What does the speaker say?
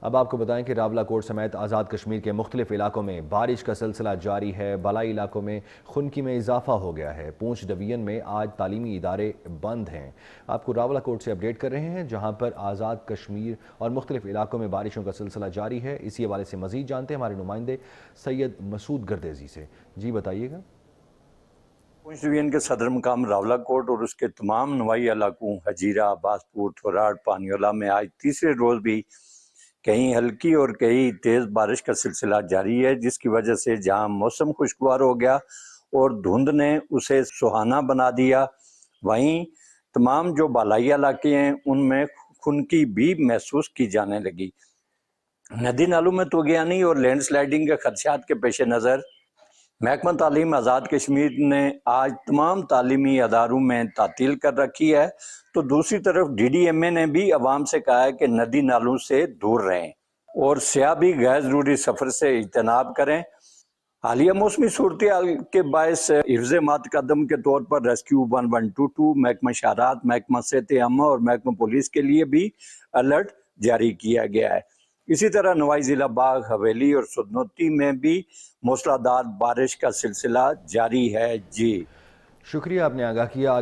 اب آپ کو بتائیں کہ راولہ کوٹ سمیت آزاد کشمیر کے مختلف علاقوں میں بارش کا سلسلہ جاری ہے۔ بالائی علاقوں میں خنکی میں اضافہ ہو گیا ہے۔ پونچھ ڈویژن میں آج تعلیمی ادارے بند ہیں۔ آپ کو راولہ کوٹ سے اپڈیٹ کر رہے ہیں، جہاں پر آزاد کشمیر اور مختلف علاقوں میں بارشوں کا سلسلہ جاری ہے۔ اسی حوالے سے مزید جانتے ہیں ہمارے نمائندے سید مسعود گردیزی سے۔ جی بتائیے گا۔ پونچھ ڈویژن کے صدر مقام راولہ کوٹ اور اس کے تمام نوائی علاقوں حجیرہ، عباس پور، تھوراٹ، پانیولہ میں آج تیسرے روز بھی کہیں ہلکی اور کہیں تیز بارش کا سلسلہ جاری ہے، جس کی وجہ سے جہاں موسم خوشگوار ہو گیا اور دھند نے اسے سہانا بنا دیا، وہیں تمام جو بالائی علاقے ہیں ان میں خنکی بھی محسوس کی جانے لگی۔ ندی نالوں میں طغیانی اور لینڈ سلائیڈنگ کے خدشات کے پیش نظر محکمہ تعلیم آزاد کشمیر نے آج تمام تعلیمی اداروں میں تعطیل کر رکھی ہے، تو دوسری طرف ڈی ڈی ایم اے نے بھی عوام سے کہا ہے کہ ندی نالوں سے دور رہیں اور سیاح بھی غیر ضروری سفر سے اجتناب کریں۔ حالیہ موسمی صورتحال کے باعث حفظ متقدم کے طور پر ریسکیو 1122، محکمہ شاہراہات، محکمہ صحت عامہ اور محکمہ پولیس کے لیے بھی الرٹ جاری کیا گیا ہے۔ اسی طرح نوائی ضلع باغ، حویلی اور سدنوتی میں بھی موسلادھار بارش کا سلسلہ جاری ہے۔ جی شکریہ، آپ نے آگاہ کیا۔ آگے